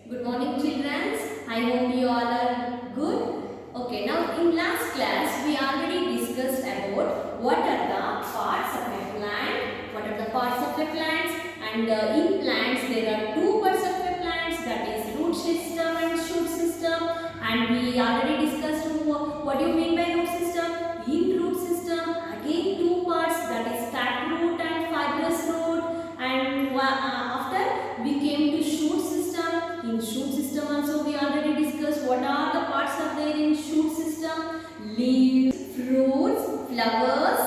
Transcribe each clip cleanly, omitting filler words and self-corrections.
Good morning, children. I hope you all are good. Okay, now in last class we already discussed about what are the parts of a plant, what are the parts of a plants, and in plants there are two parts of a plants, that is root system and shoot system. And we already discussed what do you mean by root system. In root system again two parts, that is tap root and fibrous root, and after we came to shoot system. In shoot system also we already discussed what are the parts are there in shoot system. Leaves, fruits, flowers,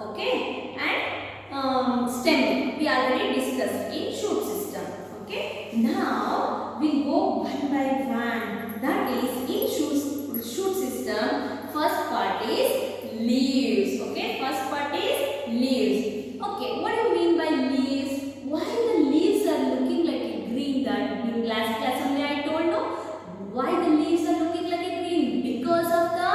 okay, and stem we already discussed in shoot system. Okay, now we go one by one. That is in shoot system, first part is leaves. Okay, first part is leaves. Okay, what do you mean by leaves? Why the leaves are looking like a green? That in last class only I told, no? Why the leaves are looking like a green? Because of the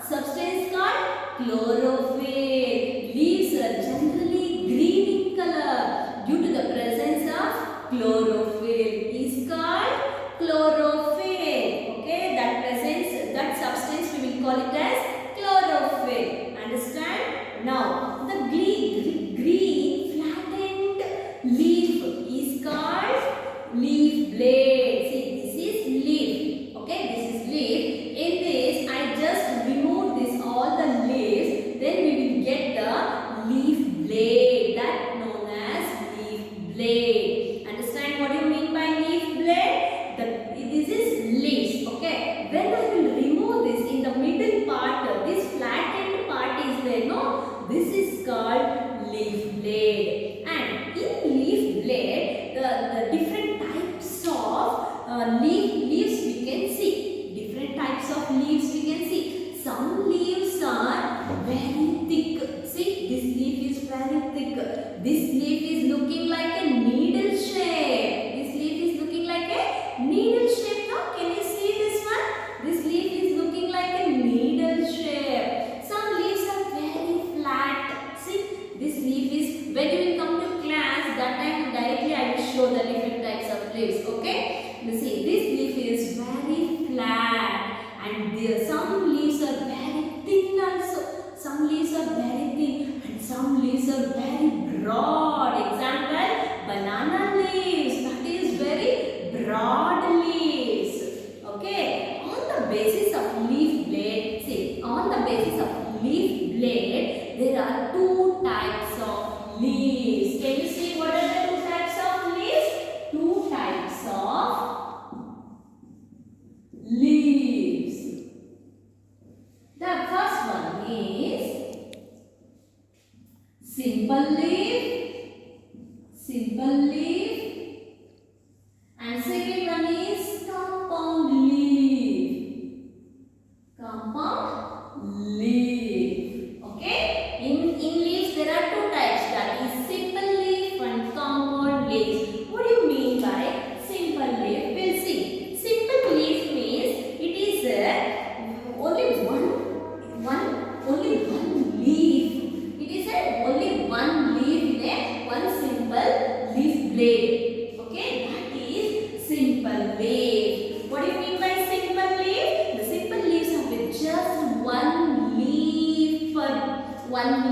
substance called chlorophyll. Leaves are generally green in color due to the presence of chlorophyll. Is called chlorophyll. Okay, that presence, that substance we will call it as chlorophyll. Understand? Now the green flattened leaf is called leaf blade. See, this is leaf. Okay, this is leaf. In this, I just remove this all the leaves. Then we will get the leaf blade. That known as leaf blade. Understand what you mean by leaf blade? This is leaves. Okay. When I will remove this in the middle part, this flattened part is there. No, this is called leaf blade. And in leaf blade, the different types of leaves we can see. Different types of leaves we can see. Some leaves are very thick. See, this leaf is very thick. This leaf is looking like a needle shape. This leaf is looking like a needle shape. Now, can you see this one? This leaf is looking like a needle shape. Some leaves are very flat. See, this leaf is, when you will come to class, that time directly I will show the different types of leaves. Okay? You see, this leaf is very flat, and there some leaves are very thin also. Some leaves are very thin, and some leaves are very broad. Example, banana leaves. That is very broad leaves. Okay? On the basis of leaf blade, see, on the basis of leaf blade, there are two types of leaves. Can you see what are the two types of leaves? Two types of leaves. The first one is simple leaf, and second one is compound leaf. Okay, in leaves there are two types, that is simple leaf and compound leaves. What do you mean by simple leaf? We'll see. Simple leaf means it is only one leaf. It is only one leaf in one simple leaf blade. Okay, that is simple leaf. What do you mean by simple leaf? The simple leaves are with just one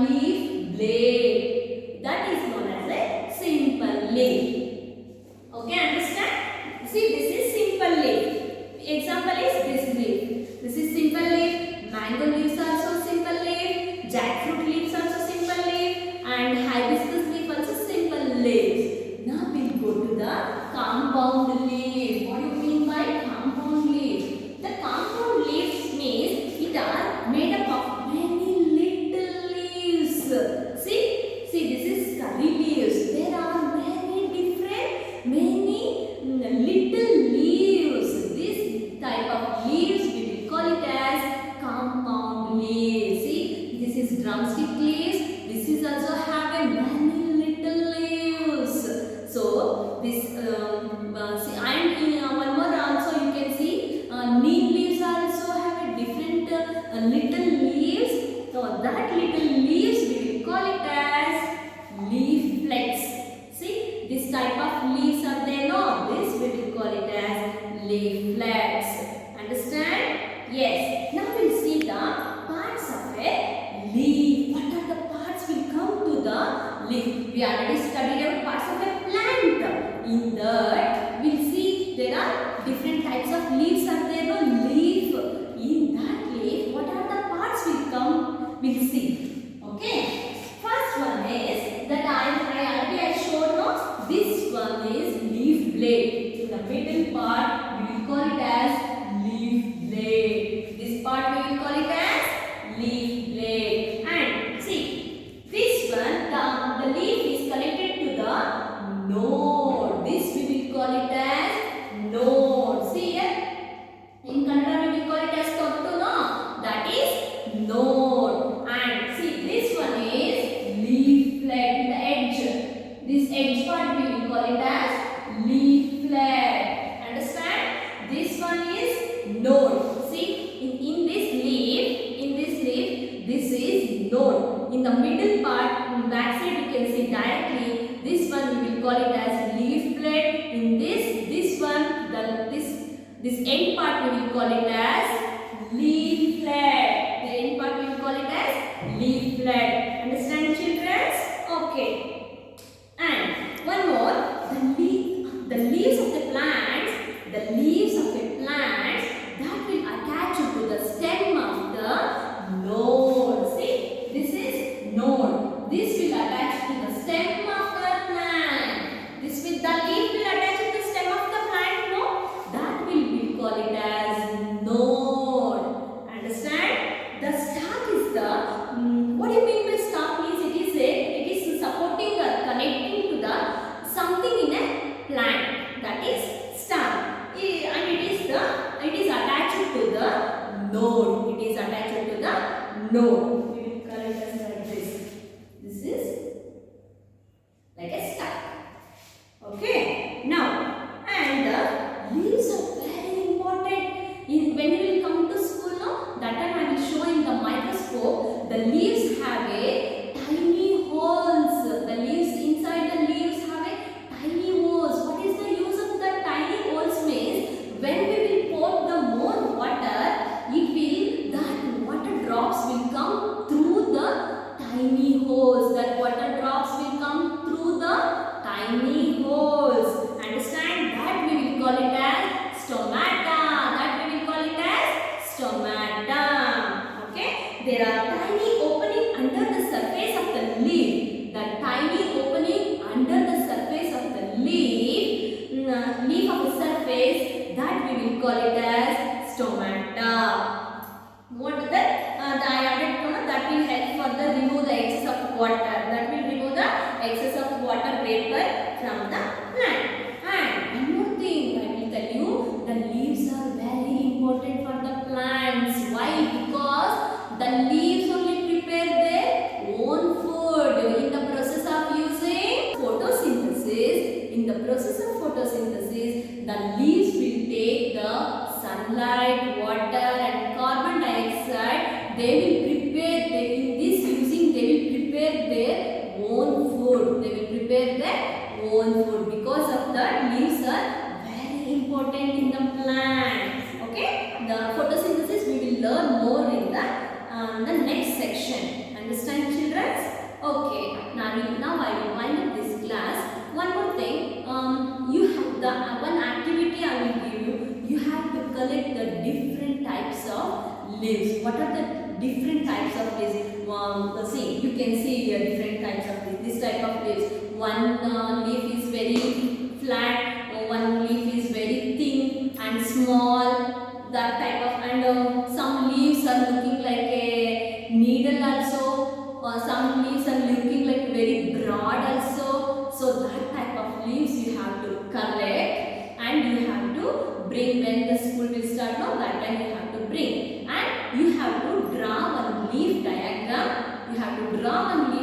leaf blade. That is known as a simple leaf. Okay, understand? See, this is simple leaf. Example is this leaf. This is simple leaf. Mango leaves also simple leaf. Jackfruit leaves also simple leaf. And hibiscus leaf also simple leaves. Now we will go to the compound leaf. What do you mean by compound leaf? The compound leaves means it are made up of many little leaves. See, this is curry leaves. There are many little leaves. This type of leaves we will call it as compound leaves. part we will call it as leaf blade. This part we will call it as leaf blade. And see, this one, the leaf is connected to the node. This we will call it as node. See here, in Kannada we will call it as tottu, no? That is node. And see, this one is leaflet, the edge. This edge part we will call it as leaflet. Understand? This one is node. See, in this leaf, this is node. In the middle part, back side you can see directly. This one we will call it as leaflet. In this one, this end part we will call it as leaflet. The end part we will call it as leaflet. Understand, children? Okay. And one more, the leaves of the plants, that will attach to the stem of the node. See, this is node. This will attach to the stem of the plant. The leaf will attach to the stem of the plant, no? That will we call it as node. Understand? The stalk is the, what do you mean by stalk? Means it is supporting or connecting to the something in a plant. That is stalk. And it is attached to the node. It is attached to the node. We will call it as like this. This is like a stalk. Okay. Now, and the leaves are very important. When you will come to school, no, that time I will show in the microscope. The leaves have a tiny holes. The leaves, inside the leaves have a tiny holes. What is the use of the tiny holes? Means when we will pour the more water, that water drops will come through the tiny holes. That water drops will come through the tiny holes. Understand? That we will call it as stomata. Okay? There are tiny opening under the surface of the leaf. The tiny opening under the surface of the leaf of the surface, that we will call it as stomata. What is that? I added that will help for the remove the excess of water. That will remove the excess of water vapor from the plant. And one more thing I will tell you, the leaves are very important for the plants. Why? Because the leaves only prepare their own food. In the process of using photosynthesis, the leaves will take the sunlight, water and carbon dioxide. They will prepare their own food. Because of that, leaves are very important in the plants. Okay? The photosynthesis we will learn more in the next section. Understand, children? Okay. Now I will wind up this class. One more thing. You have the one activity I will give you. You have to collect the different types of leaves. What are the different types of leaves? See, you can see here different types of leaves. This type of leaves. One leaf is very flat. One leaf is very thin and small. That type of, and some leaves are looking like a needle also. Some leaves are looking like very broad also. So that type of leaves you have to collect and you have to bring when the school will start. Now that time you have to bring, and you have to draw one leaf diagram. You have to draw one